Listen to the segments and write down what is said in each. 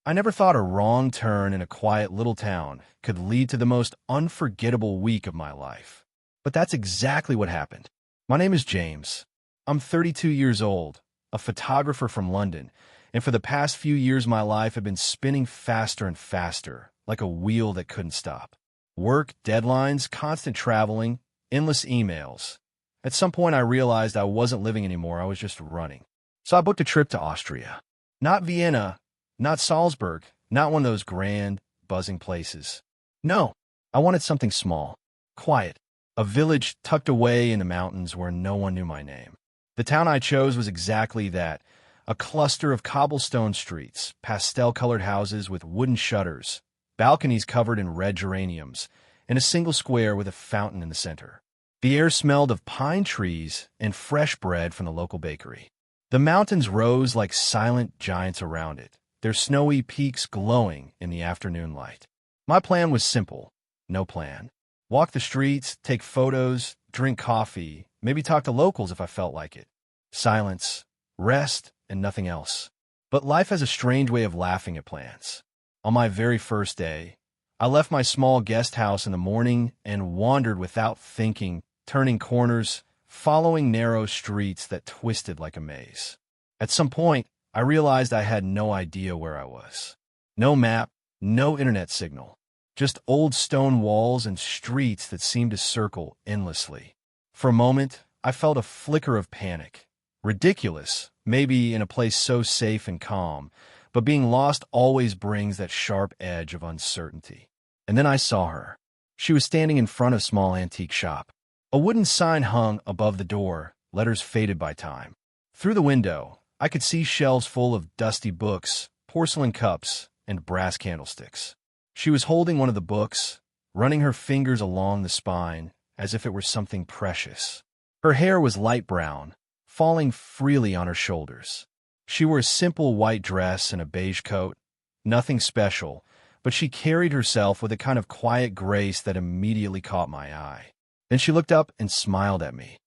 I never thought a wrong turn in a quiet little town could lead to the most unforgettable week of my life. But that's exactly what happened. My name is James. I'm 32 years old, a photographer from London, and for the past few years my life had been spinning faster and faster, like a wheel that couldn't stop. Work, deadlines, constant traveling, endless emails. At some point I realized I wasn't living anymore, I was just running. So I booked a trip to Austria. Not Vienna, not Salzburg, not one of those grand, buzzing places. No, I wanted something small, quiet, a village tucked away in the mountains where no one knew my name. The town I chose was exactly that, a cluster of cobblestone streets, pastel-colored houses with wooden shutters, balconies covered in red geraniums, and a single square with a fountain in the center. The air smelled of pine trees and fresh bread from the local bakery. The mountains rose like silent giants around it, their snowy peaks glowing in the afternoon light. My plan was simple, no plan. Walk the streets, take photos, drink coffee, maybe talk to locals if I felt like it. Silence, rest, and nothing else. But life has a strange way of laughing at plans. On my very first day, I left my small guest house in the morning and wandered without thinking, turning corners, following narrow streets that twisted like a maze. At some point, I realized I had no idea where I was. No map, no internet signal. Just old stone walls and streets that seemed to circle endlessly. For a moment, I felt a flicker of panic. Ridiculous, maybe in a place so safe and calm, but being lost always brings that sharp edge of uncertainty. And then I saw her. She was standing in front of a small antique shop. A wooden sign hung above the door, letters faded by time. Through the window, I could see shelves full of dusty books, porcelain cups, and brass candlesticks. She was holding one of the books, running her fingers along the spine as if it were something precious. Her hair was light brown, falling freely on her shoulders. She wore a simple white dress and a beige coat, nothing special, but she carried herself with a kind of quiet grace that immediately caught my eye. Then she looked up and smiled at me,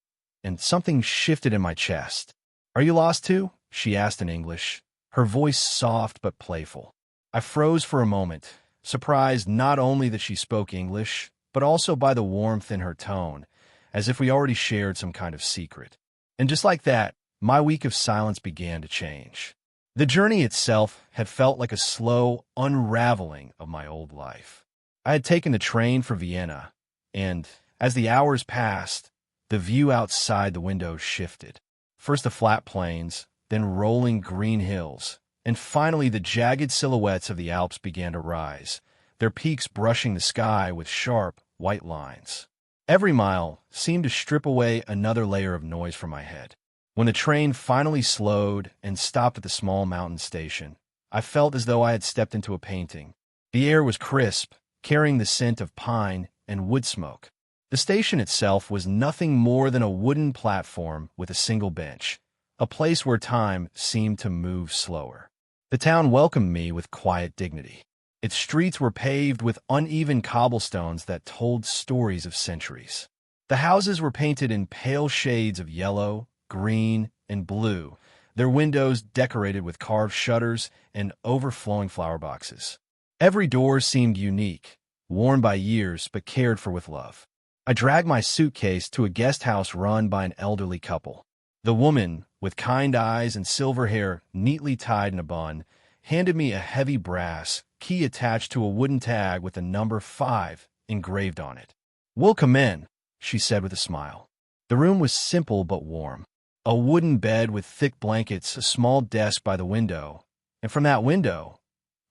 and something shifted in my chest. "Are you lost too?" she asked in English, her voice soft but playful. I froze for a moment, surprised not only that she spoke English, but also by the warmth in her tone, as if we already shared some kind of secret. And just like that, my week of silence began to change. The journey itself had felt like a slow unraveling of my old life. I had taken the train for Vienna, and as the hours passed, the view outside the window shifted. First the flat plains, then rolling green hills, and finally the jagged silhouettes of the Alps began to rise, their peaks brushing the sky with sharp, white lines. Every mile seemed to strip away another layer of noise from my head. When the train finally slowed and stopped at the small mountain station, I felt as though I had stepped into a painting. The air was crisp, carrying the scent of pine and wood smoke. The station itself was nothing more than a wooden platform with a single bench, a place where time seemed to move slower. The town welcomed me with quiet dignity. Its streets were paved with uneven cobblestones that told stories of centuries. The houses were painted in pale shades of yellow, green, and blue, their windows decorated with carved shutters and overflowing flower boxes. Every door seemed unique, worn by years but cared for with love. I dragged my suitcase to a guest house run by an elderly couple. The woman, with kind eyes and silver hair neatly tied in a bun, handed me a heavy brass key attached to a wooden tag with the number 5 engraved on it. "We'll come in," she said with a smile. The room was simple but warm. A wooden bed with thick blankets, a small desk by the window, and from that window,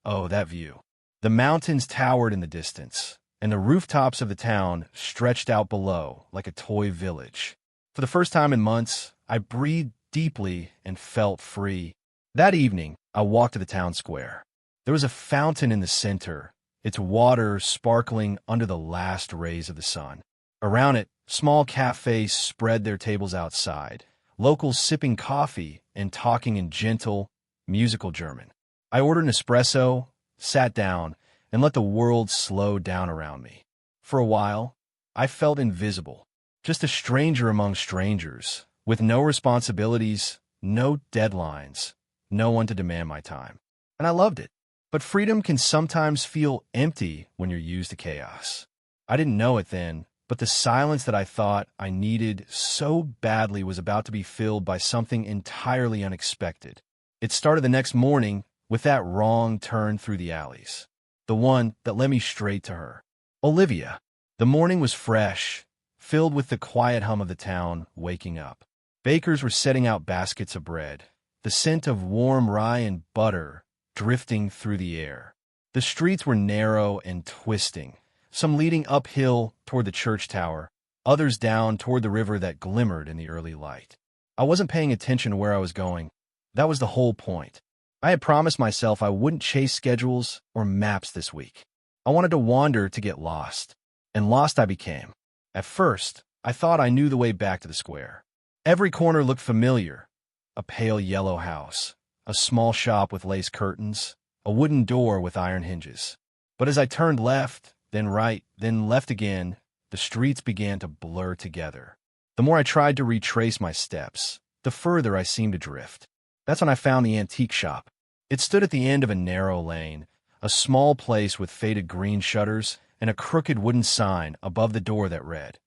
oh, that view. The mountains towered in the distance, and the rooftops of the town stretched out below like a toy village. For the first time in months, I breathed deeply and felt free. That evening, I walked to the town square. There was a fountain in the center, its water sparkling under the last rays of the sun. Around it, small cafes spread their tables outside, locals sipping coffee and talking in gentle, musical German. I ordered an espresso, sat down, and let the world slow down around me. For a while, I felt invisible, just a stranger among strangers, with no responsibilities, no deadlines, no one to demand my time. And I loved it. But freedom can sometimes feel empty when you're used to chaos. I didn't know it then, but the silence that I thought I needed so badly was about to be filled by something entirely unexpected. It started the next morning with that wrong turn through the alleys, the one that led me straight to her. Olivia. The morning was fresh, filled with the quiet hum of the town waking up. Bakers were setting out baskets of bread, the scent of warm rye and butter drifting through the air. The streets were narrow and twisting, some leading uphill toward the church tower, others down toward the river that glimmered in the early light. I wasn't paying attention to where I was going. That was the whole point. I had promised myself I wouldn't chase schedules or maps this week. I wanted to wander to get lost, and lost I became. At first, I thought I knew the way back to the square. Every corner looked familiar. A pale yellow house, a small shop with lace curtains, a wooden door with iron hinges. But as I turned left, then right, then left again, the streets began to blur together. The more I tried to retrace my steps, the further I seemed to drift. That's when I found the antique shop. It stood at the end of a narrow lane, a small place with faded green shutters and a crooked wooden sign above the door that read,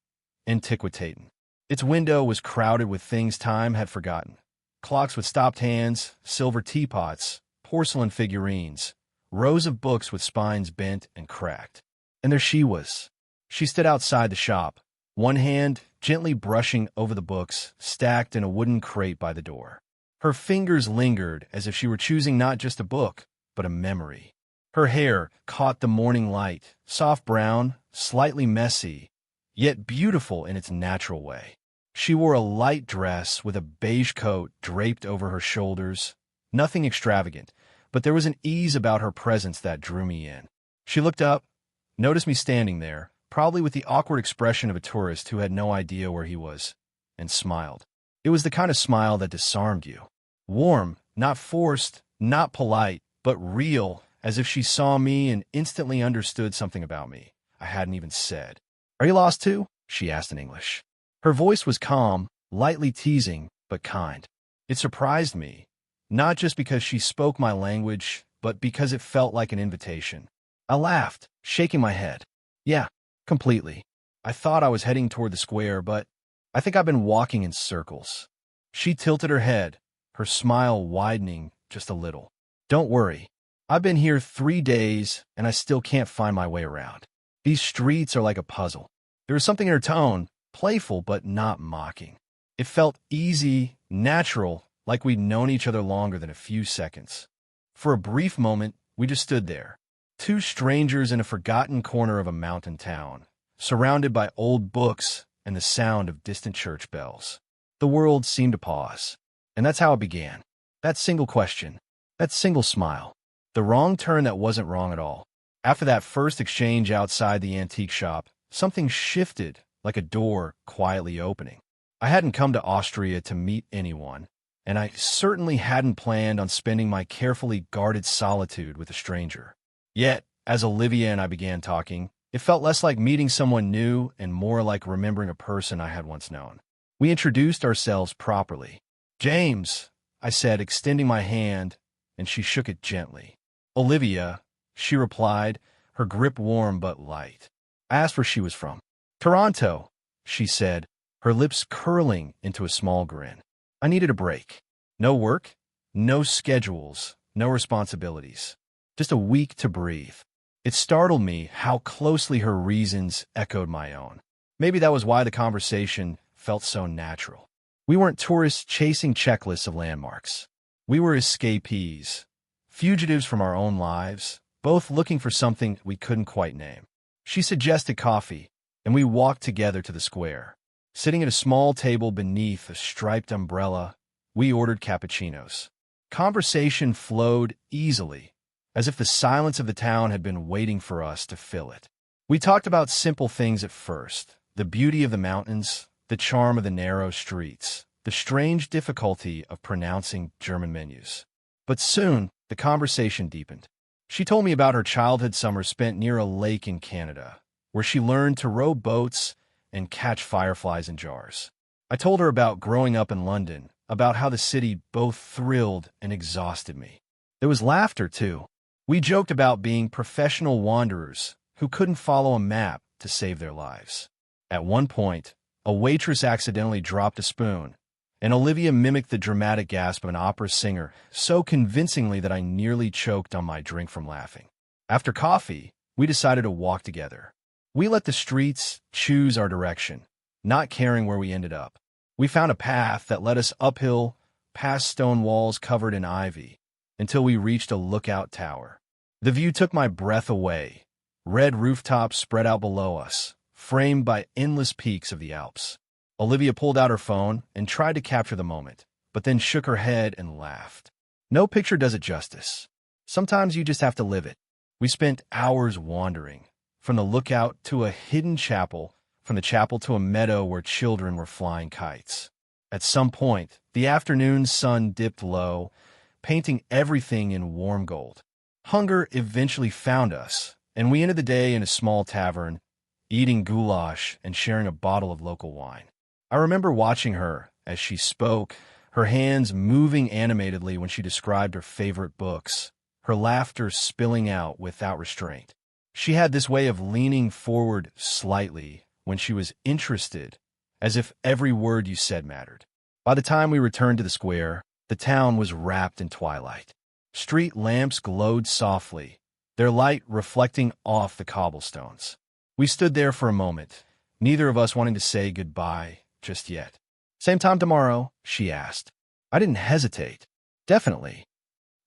Antiquitaten. Its window was crowded with things time had forgotten. Clocks with stopped hands, silver teapots, porcelain figurines, rows of books with spines bent and cracked. And there she was. She stood outside the shop, one hand gently brushing over the books stacked in a wooden crate by the door. Her fingers lingered as if she were choosing not just a book, but a memory. Her hair caught the morning light, soft brown, slightly messy, yet beautiful in its natural way. She wore a light dress with a beige coat draped over her shoulders. Nothing extravagant, but there was an ease about her presence that drew me in. She looked up, noticed me standing there, probably with the awkward expression of a tourist who had no idea where he was, and smiled. It was the kind of smile that disarmed you. Warm, not forced, not polite, but real, as if she saw me and instantly understood something about me I hadn't even said. "Are you lost too?" she asked in English. Her voice was calm, lightly teasing, but kind. It surprised me, not just because she spoke my language, but because it felt like an invitation. I laughed, shaking my head. Yeah, completely. I thought I was heading toward the square, but I think I've been walking in circles. She tilted her head, her smile widening just a little. Don't worry. I've been here 3 days, and I still can't find my way around. These streets are like a puzzle. There was something in her tone, playful but not mocking. It felt easy, natural, like we'd known each other longer than a few seconds. For a brief moment, we just stood there, two strangers in a forgotten corner of a mountain town, surrounded by old books and the sound of distant church bells. The world seemed to pause. And that's how it began. That single question, that single smile, the wrong turn that wasn't wrong at all. After that first exchange outside the antique shop, something shifted, like a door quietly opening. I hadn't come to Austria to meet anyone, and I certainly hadn't planned on spending my carefully guarded solitude with a stranger. Yet, as Olivia and I began talking, it felt less like meeting someone new and more like remembering a person I had once known. We introduced ourselves properly. "James," I said, extending my hand, and she shook it gently. "Olivia," she replied, her grip warm but light. I asked where she was from. "Toronto," she said, her lips curling into a small grin. I needed a break. No work, no schedules, no responsibilities. Just a week to breathe. It startled me how closely her reasons echoed my own. Maybe that was why the conversation felt so natural. We weren't tourists chasing checklists of landmarks. We were escapees, fugitives from our own lives, both looking for something we couldn't quite name. She suggested coffee, and we walked together to the square. Sitting at a small table beneath a striped umbrella, we ordered cappuccinos. Conversation flowed easily, as if the silence of the town had been waiting for us to fill it. We talked about simple things at first, the beauty of the mountains, the charm of the narrow streets, the strange difficulty of pronouncing German menus. But soon, the conversation deepened. She told me about her childhood summer spent near a lake in Canada, where she learned to row boats and catch fireflies in jars. I told her about growing up in London, about how the city both thrilled and exhausted me. There was laughter, too. We joked about being professional wanderers who couldn't follow a map to save their lives. At one point, a waitress accidentally dropped a spoon, and Olivia mimicked the dramatic gasp of an opera singer so convincingly that I nearly choked on my drink from laughing. After coffee, we decided to walk together. We let the streets choose our direction, not caring where we ended up. We found a path that led us uphill, past stone walls covered in ivy, until we reached a lookout tower. The view took my breath away. Red rooftops spread out below us, framed by endless peaks of the Alps. Olivia pulled out her phone and tried to capture the moment, but then shook her head and laughed. No picture does it justice. Sometimes you just have to live it. We spent hours wandering, from the lookout to a hidden chapel, from the chapel to a meadow where children were flying kites. At some point, the afternoon sun dipped low, painting everything in warm gold. Hunger eventually found us, and we ended the day in a small tavern, eating goulash and sharing a bottle of local wine. I remember watching her as she spoke, her hands moving animatedly when she described her favorite books, her laughter spilling out without restraint. She had this way of leaning forward slightly when she was interested, as if every word you said mattered. By the time we returned to the square, the town was wrapped in twilight. Street lamps glowed softly, their light reflecting off the cobblestones. We stood there for a moment, neither of us wanting to say goodbye just yet. "Same time tomorrow?" she asked. I didn't hesitate. "Definitely."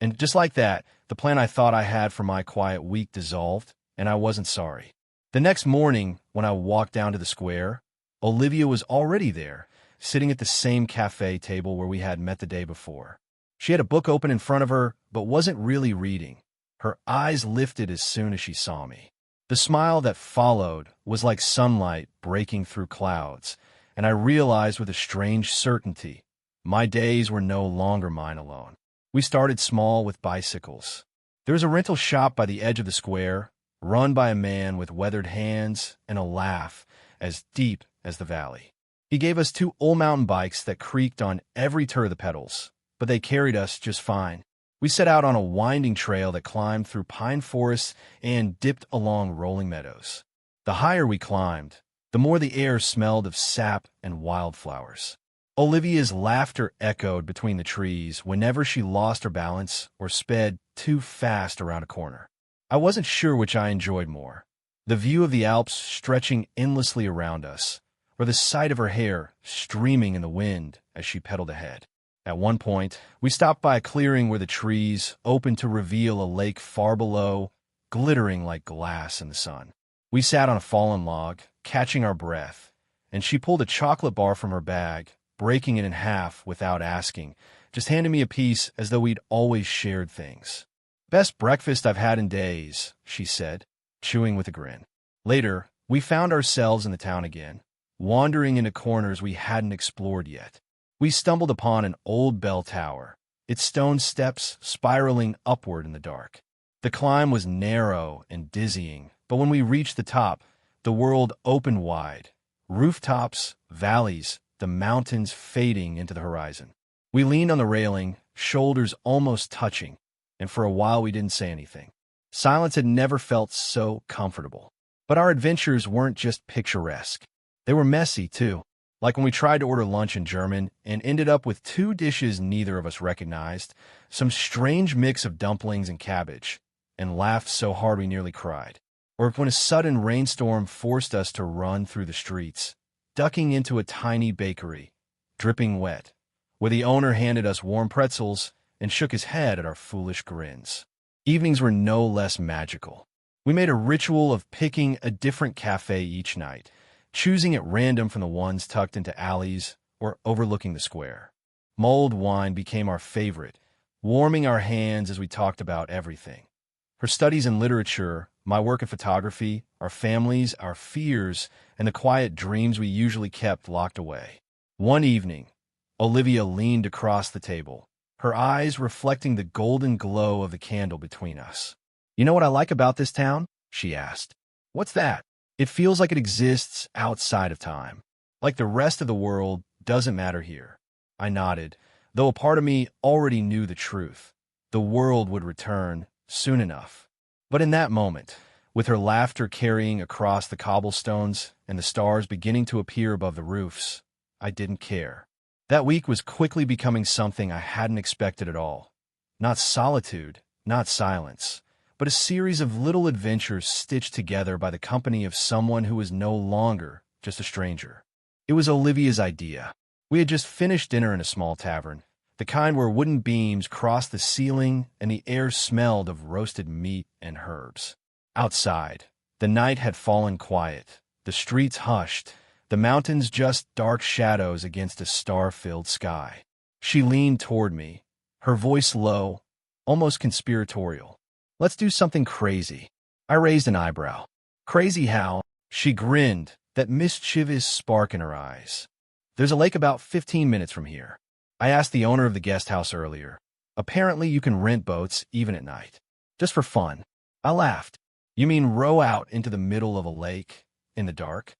And just like that, the plan I thought I had for my quiet week dissolved, and I wasn't sorry. The next morning, when I walked down to the square, Olivia was already there, sitting at the same cafe table where we had met the day before. She had a book open in front of her, but wasn't really reading. Her eyes lifted as soon as she saw me. The smile that followed was like sunlight breaking through clouds, and I realized with a strange certainty, my days were no longer mine alone. We started small with bicycles. There was a rental shop by the edge of the square, run by a man with weathered hands and a laugh as deep as the valley. He gave us 2 old mountain bikes that creaked on every turn of the pedals, but they carried us just fine. We set out on a winding trail that climbed through pine forests and dipped along rolling meadows. The higher we climbed, the more the air smelled of sap and wildflowers. Olivia's laughter echoed between the trees whenever she lost her balance or sped too fast around a corner. I wasn't sure which I enjoyed more, the view of the Alps stretching endlessly around us, or the sight of her hair streaming in the wind as she pedaled ahead. At one point, we stopped by a clearing where the trees opened to reveal a lake far below, glittering like glass in the sun. We sat on a fallen log, catching our breath, and she pulled a chocolate bar from her bag, breaking it in half without asking, just handing me a piece as though we'd always shared things. "Best breakfast I've had in days," she said, chewing with a grin. Later, we found ourselves in the town again, wandering into corners we hadn't explored yet. We stumbled upon an old bell tower, its stone steps spiraling upward in the dark. The climb was narrow and dizzying, but when we reached the top, the world opened wide. Rooftops, valleys, the mountains fading into the horizon. We leaned on the railing, shoulders almost touching, and for a while we didn't say anything. Silence had never felt so comfortable. But our adventures weren't just picturesque. They were messy, too. Like when we tried to order lunch in German and ended up with 2 dishes neither of us recognized, some strange mix of dumplings and cabbage, and laughed so hard we nearly cried. Or when a sudden rainstorm forced us to run through the streets, ducking into a tiny bakery, dripping wet, where the owner handed us warm pretzels and shook his head at our foolish grins. Evenings were no less magical. We made a ritual of picking a different cafe each night, choosing at random from the ones tucked into alleys or overlooking the square. Mulled wine became our favorite, warming our hands as we talked about everything. Her studies in literature, my work in photography, our families, our fears, and the quiet dreams we usually kept locked away. One evening, Olivia leaned across the table, her eyes reflecting the golden glow of the candle between us. "You know what I like about this town?" she asked. "What's that?" "It feels like it exists outside of time. Like the rest of the world doesn't matter here." I nodded, though a part of me already knew the truth. The world would return, soon enough. But in that moment, with her laughter carrying across the cobblestones and the stars beginning to appear above the roofs, I didn't care. That week was quickly becoming something I hadn't expected at all. Not solitude, not silence, but a series of little adventures stitched together by the company of someone who was no longer just a stranger. It was Olivia's idea. We had just finished dinner in a small tavern, the kind where wooden beams crossed the ceiling and the air smelled of roasted meat and herbs. Outside, the night had fallen quiet, the streets hushed, the mountains just dark shadows against a star-filled sky. She leaned toward me, her voice low, almost conspiratorial. "Let's do something crazy." I raised an eyebrow. "Crazy how?" She grinned, that mischievous spark in her eyes. "There's a lake about 15 minutes from here. I asked the owner of the guest house earlier. Apparently you can rent boats even at night. Just for fun." I laughed. "You mean row out into the middle of a lake in the dark?"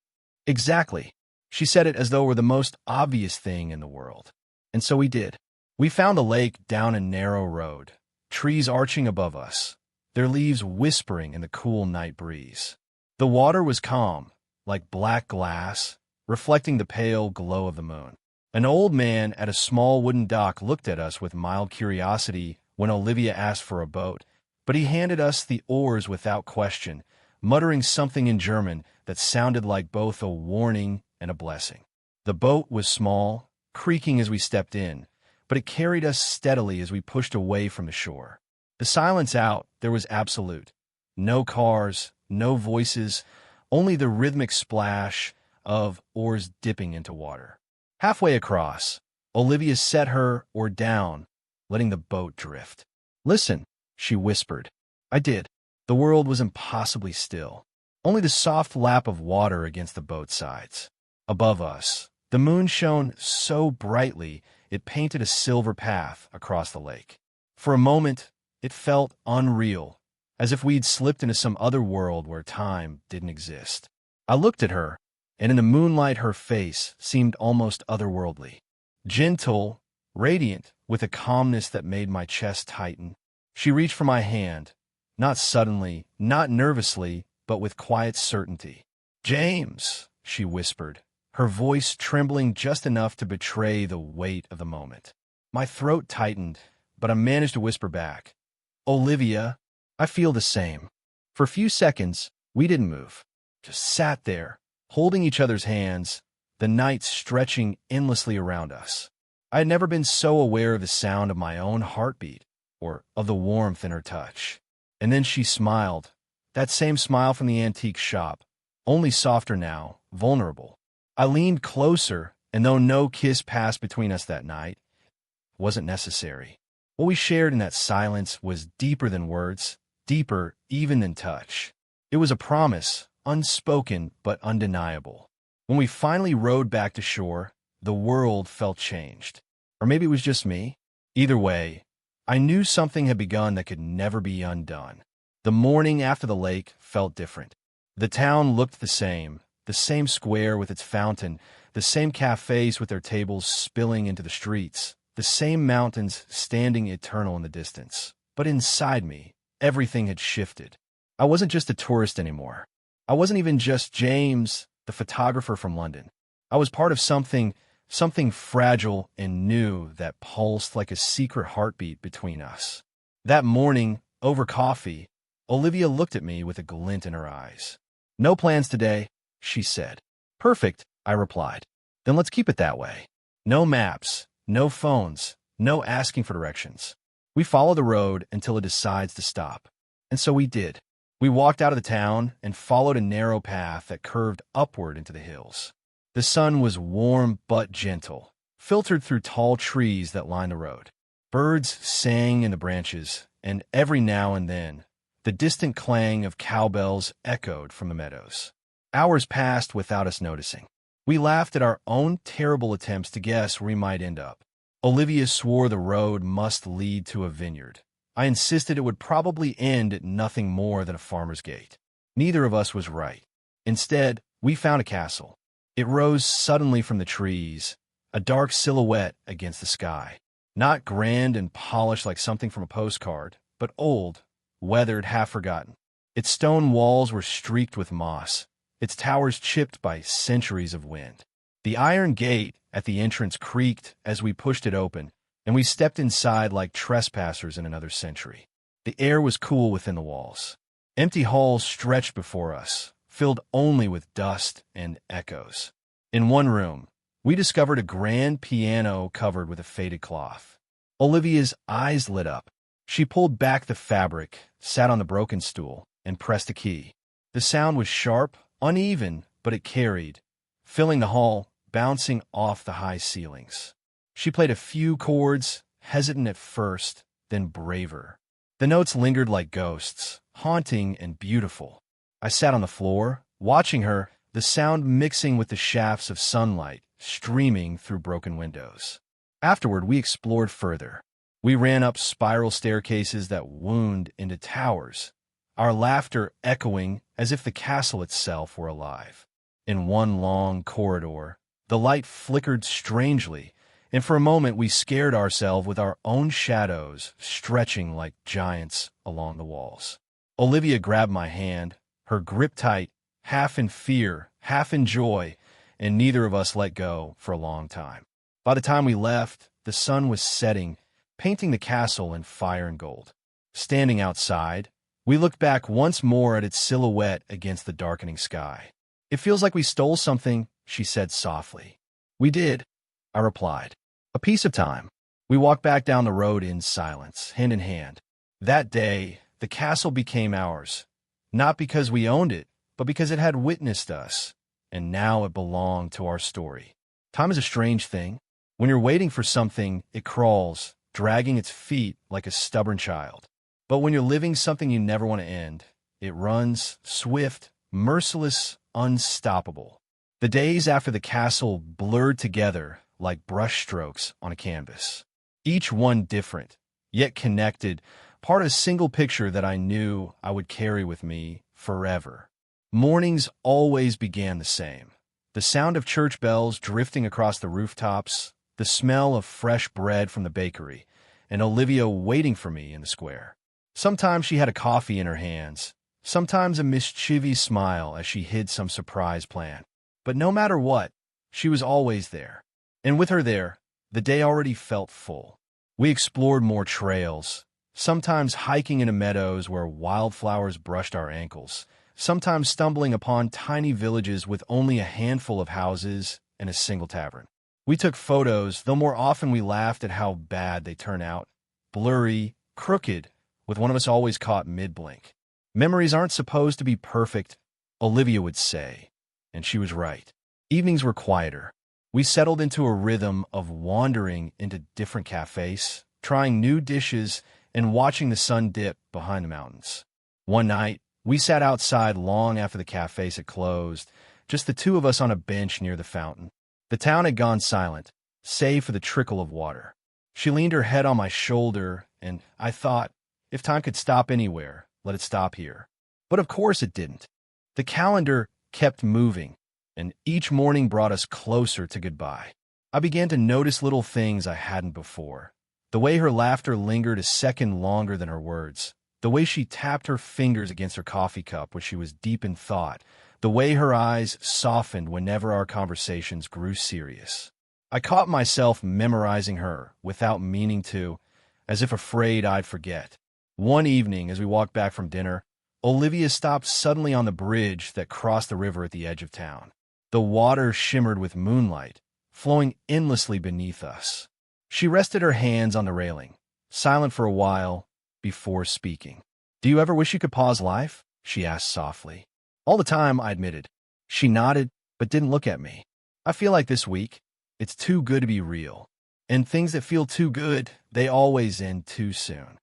"Exactly." She said it as though it were the most obvious thing in the world. And so we did. We found the lake down a narrow road, trees arching above us, their leaves whispering in the cool night breeze. The water was calm, like black glass, reflecting the pale glow of the moon. An old man at a small wooden dock looked at us with mild curiosity when Olivia asked for a boat, but he handed us the oars without question, muttering something in German that sounded like both a warning and a blessing. The boat was small, creaking as we stepped in, but it carried us steadily as we pushed away from the shore. The silence out there was absolute. No cars, no voices, only the rhythmic splash of oars dipping into water. Halfway across, Olivia set her oar down, letting the boat drift. "Listen," she whispered. I did. The world was impossibly still. Only the soft lap of water against the boat's sides. Above us, the moon shone so brightly it painted a silver path across the lake. For a moment, it felt unreal, as if we'd slipped into some other world where time didn't exist. I looked at her, and in the moonlight her face seemed almost otherworldly. Gentle, radiant, with a calmness that made my chest tighten. She reached for my hand, not suddenly, not nervously, but with quiet certainty. "James," she whispered, her voice trembling just enough to betray the weight of the moment. My throat tightened, but I managed to whisper back, "Olivia, I feel the same." For a few seconds, we didn't move, just sat there, holding each other's hands, the night stretching endlessly around us. I had never been so aware of the sound of my own heartbeat, or of the warmth in her touch. And then she smiled, that same smile from the antique shop, only softer now, vulnerable. I leaned closer, and though no kiss passed between us that night, it wasn't necessary. What we shared in that silence was deeper than words, deeper even than touch. It was a promise, unspoken but undeniable. When we finally rowed back to shore, the world felt changed. Or maybe it was just me. Either way, I knew something had begun that could never be undone. The morning after the lake felt different. The town looked the same square with its fountain, the same cafes with their tables spilling into the streets, the same mountains standing eternal in the distance. But inside me, everything had shifted. I wasn't just a tourist anymore. I wasn't even just James, the photographer from London. I was part of something fragile and new that pulsed like a secret heartbeat between us. That morning, over coffee, Olivia looked at me with a glint in her eyes. "No plans today," she said. "Perfect," I replied. "Then let's keep it that way. No maps, no phones, no asking for directions. We follow the road until it decides to stop." And so we did. We walked out of the town and followed a narrow path that curved upward into the hills. The sun was warm but gentle, filtered through tall trees that lined the road. Birds sang in the branches, and every now and then, the distant clang of cowbells echoed from the meadows. Hours passed without us noticing. We laughed at our own terrible attempts to guess where we might end up. Olivia swore the road must lead to a vineyard. I insisted it would probably end at nothing more than a farmer's gate. Neither of us was right. Instead, we found a castle. It rose suddenly from the trees, a dark silhouette against the sky. Not grand and polished like something from a postcard, but old, weathered, half-forgotten. Its stone walls were streaked with moss, its towers chipped by centuries of wind. The iron gate at the entrance creaked as we pushed it open, and we stepped inside like trespassers in another century. The air was cool within the walls. Empty halls stretched before us, filled only with dust and echoes. In one room, we discovered a grand piano covered with a faded cloth. Olivia's eyes lit up. She pulled back the fabric, sat on the broken stool, and pressed a key. The sound was sharp, uneven, but it carried, filling the hall, bouncing off the high ceilings. She played a few chords, hesitant at first, then braver. The notes lingered like ghosts, haunting and beautiful. I sat on the floor, watching her, the sound mixing with the shafts of sunlight streaming through broken windows. Afterward, we explored further. We ran up spiral staircases that wound into towers, our laughter echoing as if the castle itself were alive. In one long corridor, the light flickered strangely, and for a moment we scared ourselves with our own shadows stretching like giants along the walls. Olivia grabbed my hand, her grip tight, half in fear, half in joy, and neither of us let go for a long time. By the time we left, the sun was setting, painting the castle in fire and gold. Standing outside, we looked back once more at its silhouette against the darkening sky. "It feels like we stole something," she said softly. "We did," I replied. "A piece of time." We walked back down the road in silence, hand in hand. That day, the castle became ours, not because we owned it, but because it had witnessed us, and now it belonged to our story. Time is a strange thing. When you're waiting for something, it crawls, dragging its feet like a stubborn child. But when you're living something you never want to end, it runs, swift, merciless, unstoppable. The days after the castle blurred together like brushstrokes on a canvas. Each one different, yet connected, part of a single picture that I knew I would carry with me forever. Mornings always began the same. The sound of church bells drifting across the rooftops, the smell of fresh bread from the bakery, and Olivia waiting for me in the square. Sometimes she had a coffee in her hands, sometimes a mischievous smile as she hid some surprise plan. But no matter what, she was always there. And with her there, the day already felt full. We explored more trails, sometimes hiking into meadows where wildflowers brushed our ankles, sometimes stumbling upon tiny villages with only a handful of houses and a single tavern. We took photos, though more often we laughed at how bad they turn out. Blurry, crooked, with one of us always caught mid-blink. Memories aren't supposed to be perfect, Olivia would say, and she was right. Evenings were quieter. We settled into a rhythm of wandering into different cafes, trying new dishes, and watching the sun dip behind the mountains. One night, we sat outside long after the cafes had closed, just the two of us on a bench near the fountain. The town had gone silent, save for the trickle of water. She leaned her head on my shoulder, and I thought, if time could stop anywhere, let it stop here. But of course it didn't. The calendar kept moving, and each morning brought us closer to goodbye. I began to notice little things I hadn't before. The way her laughter lingered a second longer than her words. The way she tapped her fingers against her coffee cup when she was deep in thought. The way her eyes softened whenever our conversations grew serious. I caught myself memorizing her without meaning to, as if afraid I'd forget. One evening, as we walked back from dinner, Olivia stopped suddenly on the bridge that crossed the river at the edge of town. The water shimmered with moonlight, flowing endlessly beneath us. She rested her hands on the railing, silent for a while, before speaking. "Do you ever wish you could pause life?" she asked softly. "All the time," I admitted. She nodded, but didn't look at me. "I feel like this week, it's too good to be real. And things that feel too good, they always end too soon."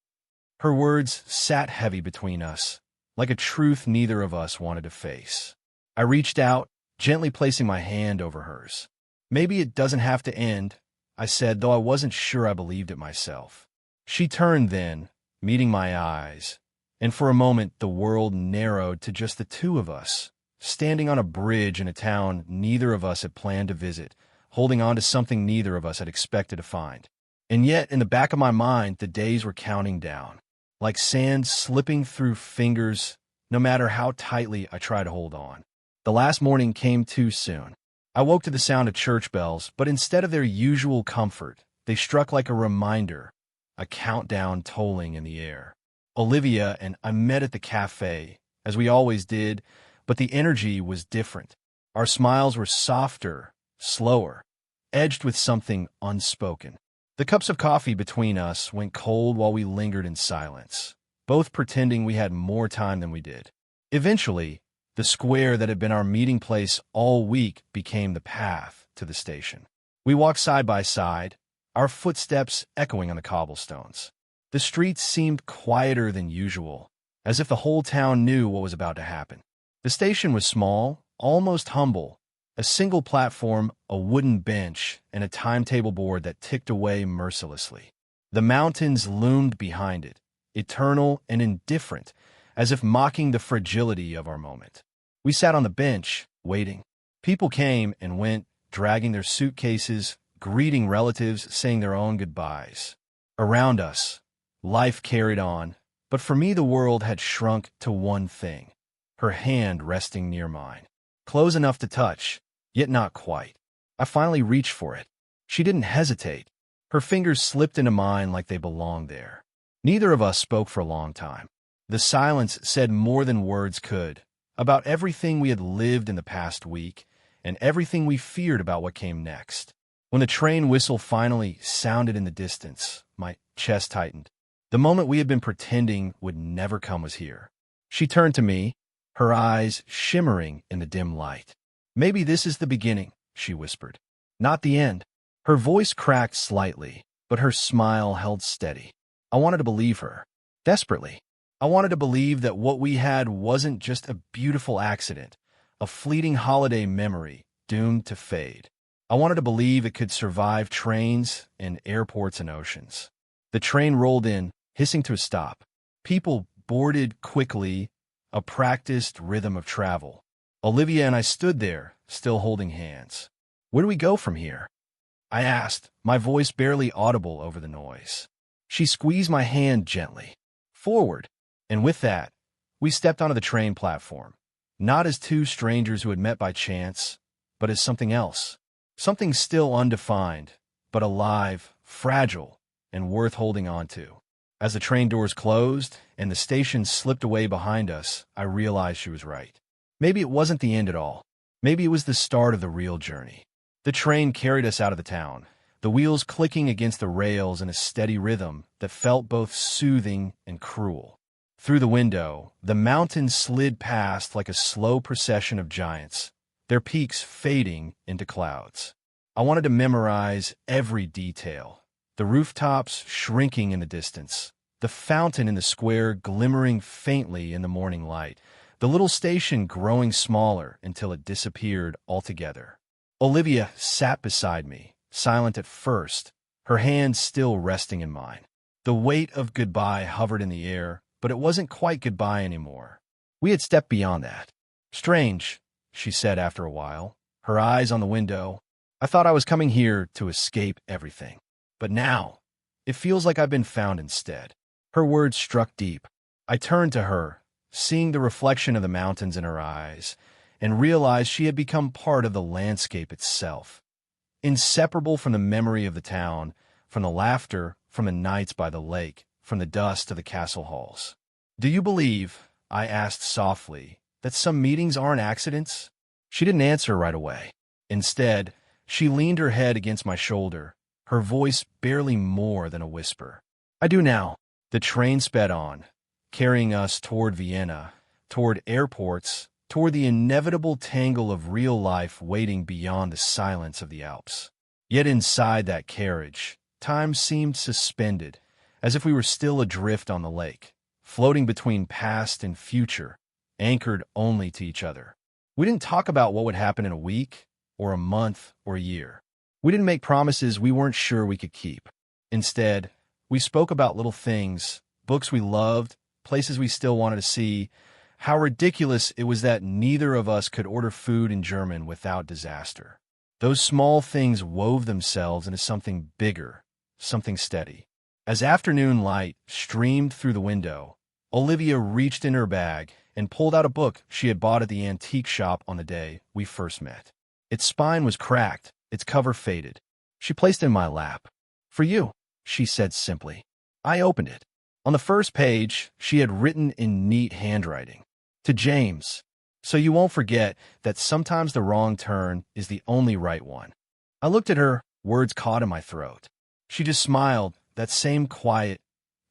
Her words sat heavy between us, like a truth neither of us wanted to face. I reached out, gently placing my hand over hers. "Maybe it doesn't have to end," I said, though I wasn't sure I believed it myself. She turned then, meeting my eyes, and for a moment the world narrowed to just the two of us, standing on a bridge in a town neither of us had planned to visit, holding on to something neither of us had expected to find. And yet, in the back of my mind, the days were counting down. like sand slipping through fingers no matter how tightly I tried to hold on. The last morning came too soon. I woke to the sound of church bells, but instead of their usual comfort, they struck like a reminder, a countdown tolling in the air. Olivia and I met at the cafe, as we always did, but the energy was different. Our smiles were softer, slower, edged with something unspoken. The cups of coffee between us went cold while we lingered in silence, both pretending we had more time than we did. Eventually, the square that had been our meeting place all week became the path to the station. We walked side by side, our footsteps echoing on the cobblestones. The streets seemed quieter than usual, as if the whole town knew what was about to happen. The station was small, almost humble, a single platform, a wooden bench, and a timetable board that ticked away mercilessly. The mountains loomed behind it, eternal and indifferent, as if mocking the fragility of our moment. We sat on the bench, waiting. People came and went, dragging their suitcases, greeting relatives, saying their own goodbyes. Around us, life carried on, but for me the world had shrunk to one thing, her hand resting near mine. Close enough to touch, yet not quite. I finally reached for it. She didn't hesitate. Her fingers slipped into mine like they belonged there. Neither of us spoke for a long time. The silence said more than words could, about everything we had lived in the past week, and everything we feared about what came next. When the train whistle finally sounded in the distance, my chest tightened. The moment we had been pretending would never come was here. She turned to me, her eyes shimmering in the dim light. "Maybe this is the beginning," she whispered. "Not the end." Her voice cracked slightly, but her smile held steady. I wanted to believe her, desperately. I wanted to believe that what we had wasn't just a beautiful accident, a fleeting holiday memory doomed to fade. I wanted to believe it could survive trains and airports and oceans. The train rolled in, hissing to a stop. People boarded quickly, a practiced rhythm of travel. Olivia and I stood there, still holding hands. "Where do we go from here?" I asked, my voice barely audible over the noise. She squeezed my hand gently. "Forward." And with that, we stepped onto the train platform, not as two strangers who had met by chance, but as something else. Something still undefined, but alive, fragile, and worth holding on to. As the train doors closed and the station slipped away behind us, I realized she was right. Maybe it wasn't the end at all. Maybe it was the start of the real journey. The train carried us out of the town, the wheels clicking against the rails in a steady rhythm that felt both soothing and cruel. Through the window, the mountains slid past like a slow procession of giants, their peaks fading into clouds. I wanted to memorize every detail, the rooftops shrinking in the distance, the fountain in the square glimmering faintly in the morning light, the little station growing smaller until it disappeared altogether. Olivia sat beside me, silent at first, her hand still resting in mine. The weight of goodbye hovered in the air, but it wasn't quite goodbye anymore. We had stepped beyond that. "Strange," she said after a while, her eyes on the window. "I thought I was coming here to escape everything. But now, it feels like I've been found instead." Her words struck deep. I turned to her, seeing the reflection of the mountains in her eyes, and realized she had become part of the landscape itself. Inseparable from the memory of the town, from the laughter, from the nights by the lake, from the dust of the castle halls. "Do you believe," I asked softly, "that some meetings aren't accidents?" She didn't answer right away. Instead, she leaned her head against my shoulder, her voice barely more than a whisper. "I do now." The train sped on, carrying us toward Vienna, toward airports, toward the inevitable tangle of real life waiting beyond the silence of the Alps. Yet inside that carriage, time seemed suspended, as if we were still adrift on the lake, floating between past and future, anchored only to each other. We didn't talk about what would happen in a week, or a month, or a year. We didn't make promises we weren't sure we could keep. Instead, we spoke about little things, books we loved, places we still wanted to see, how ridiculous it was that neither of us could order food in German without disaster. Those small things wove themselves into something bigger, something steady. As afternoon light streamed through the window, Olivia reached in her bag and pulled out a book she had bought at the antique shop on the day we first met. Its spine was cracked, its cover faded. She placed it in my lap. "For you," she said simply. I opened it. On the first page, she had written in neat handwriting, "To James, so you won't forget that sometimes the wrong turn is the only right one." I looked at her, words caught in my throat. She just smiled, that same quiet,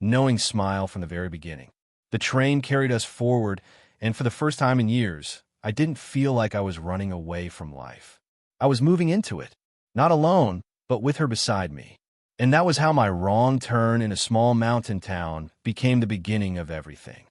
knowing smile from the very beginning. The train carried us forward, and for the first time in years, I didn't feel like I was running away from life. I was moving into it, not alone, but with her beside me. And that was how my wrong turn in a small mountain town became the beginning of everything.